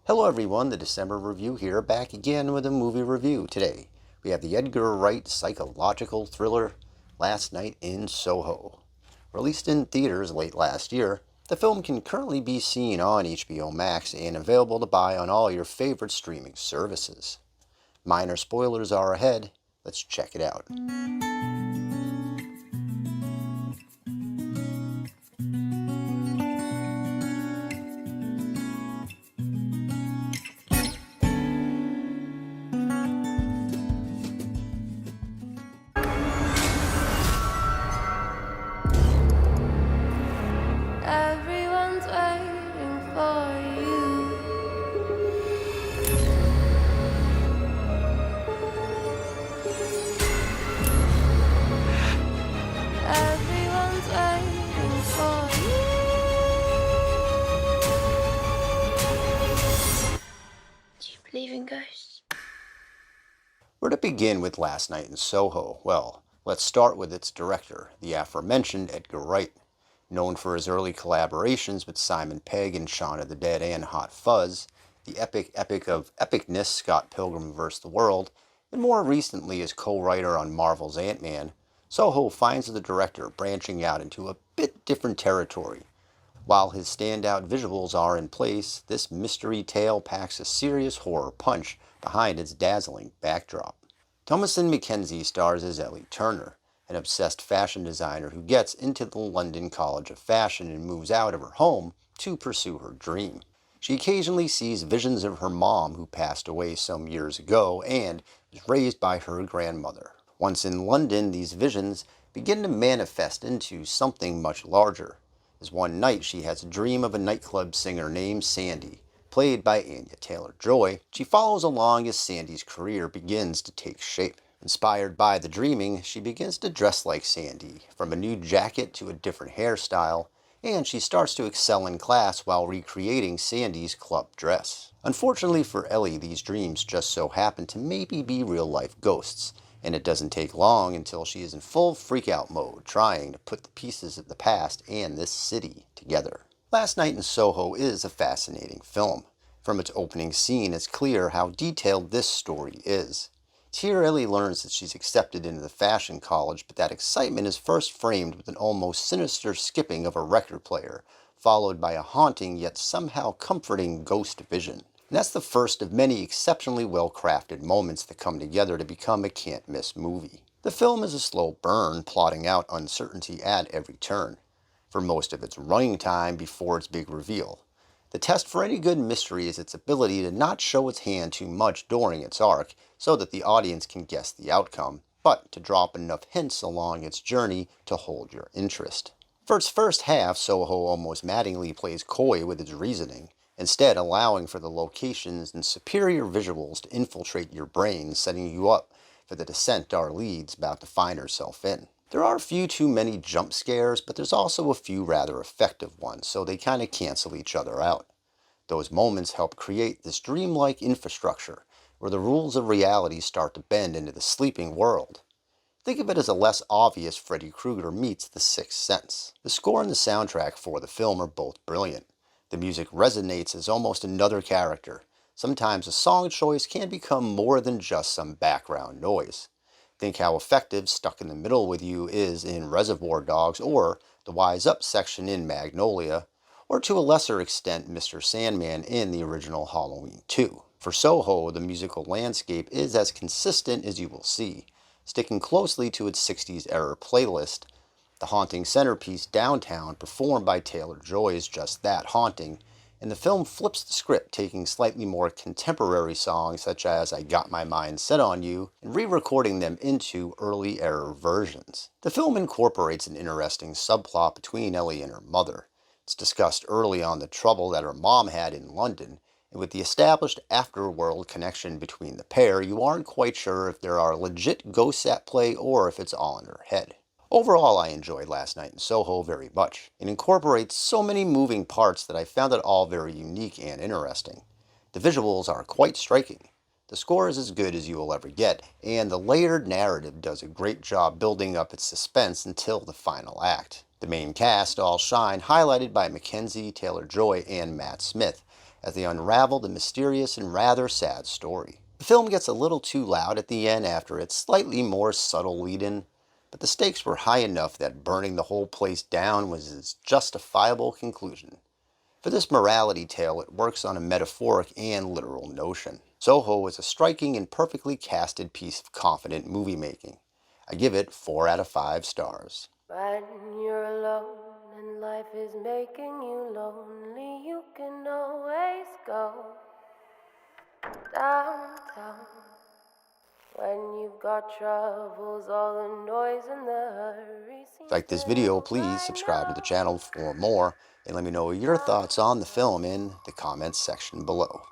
Hello everyone, the December Review here, back again with a movie review. Today, we have the Edgar Wright psychological thriller, Last Night in Soho. Released in theaters late last year, the film can currently be seen on HBO Max and available to buy on all your favorite streaming services. Minor spoilers are ahead, let's check it out. Everyone's waiting for you. Everyone's waiting for you. Do you believe in ghosts? Where to begin with Last Night in Soho? Well, let's start with its director, the aforementioned Edgar Wright. Known for his early collaborations with Simon Pegg in Shaun of the Dead and Hot Fuzz, the epic of epicness Scott Pilgrim vs. the World, and more recently as co-writer on Marvel's Ant-Man, Soho finds the director branching out into a bit different territory. While his standout visuals are in place, this mystery tale packs a serious horror punch behind its dazzling backdrop. Thomasin McKenzie stars as Ellie Turner, an obsessed fashion designer who gets into the London College of Fashion and moves out of her home to pursue her dream. She occasionally sees visions of her mom, who passed away some years ago and was raised by her grandmother. Once in London, these visions begin to manifest into something much larger, as one night she has a dream of a nightclub singer named Sandy, played by Anya Taylor-Joy. She follows along as Sandy's career begins to take shape. Inspired by the dreaming, she begins to dress like Sandy, from a new jacket to a different hairstyle, and she starts to excel in class while recreating Sandy's club dress. Unfortunately for Ellie, these dreams just so happen to maybe be real-life ghosts, and it doesn't take long until she is in full freak-out mode, trying to put the pieces of the past and this city together. Last Night in Soho is a fascinating film. From its opening scene, it's clear how detailed this story is. Here, Ellie learns that she's accepted into the fashion college, but that excitement is first framed with an almost sinister skipping of a record player, followed by a haunting yet somehow comforting ghost vision. And that's the first of many exceptionally well-crafted moments that come together to become a can't-miss movie. The film is a slow burn, plotting out uncertainty at every turn, for most of its running time before its big reveal. The test for any good mystery is its ability to not show its hand too much during its arc so that the audience can guess the outcome, but to drop enough hints along its journey to hold your interest. For its first half, Soho almost maddeningly plays coy with its reasoning, instead allowing for the locations and superior visuals to infiltrate your brain, setting you up for the descent our lead's about to find herself in. There are a few too many jump scares, but there's also a few rather effective ones, so they kind of cancel each other out. Those moments help create this dreamlike infrastructure, where the rules of reality start to bend into the sleeping world. Think of it as a less obvious Freddy Krueger meets The Sixth Sense. The score and the soundtrack for the film are both brilliant. The music resonates as almost another character. Sometimes a song choice can become more than just some background noise. Think how effective Stuck in the Middle with You is in Reservoir Dogs, or the Wise Up section in Magnolia, or to a lesser extent Mr. Sandman in the original Halloween 2. For Soho, the musical landscape is as consistent as you will see, sticking closely to its 60s era playlist. The haunting centerpiece Downtown, performed by Taylor-Joy, is just that, haunting, and the film flips the script, taking slightly more contemporary songs such as I Got My Mind Set on You and re-recording them into early era versions. The film incorporates an interesting subplot between Ellie and her mother. It's discussed early on the trouble that her mom had in London, and with the established afterworld connection between the pair, you aren't quite sure if there are legit ghosts at play or if it's all in her head. Overall, I enjoyed Last Night in Soho very much. It incorporates so many moving parts that I found it all very unique and interesting. The visuals are quite striking. The score is as good as you will ever get, and the layered narrative does a great job building up its suspense until the final act. The main cast all shine, highlighted by Mackenzie, Taylor-Joy, and Matt Smith, as they unravel the mysterious and rather sad story. The film gets a little too loud at the end after its slightly more subtle lead-in, but the stakes were high enough that burning the whole place down was its justifiable conclusion. For this morality tale, it works on a metaphoric and literal notion. Soho is a striking and perfectly casted piece of confident movie making. I give it 4 out of 5 stars. When you're alone and life is making you lonely, you can always go downtown. When you've got troubles, all the noise and the hurry If you seems like to this video, help please right subscribe to the now. channel for more and let me know your thoughts on the film in the comments section below.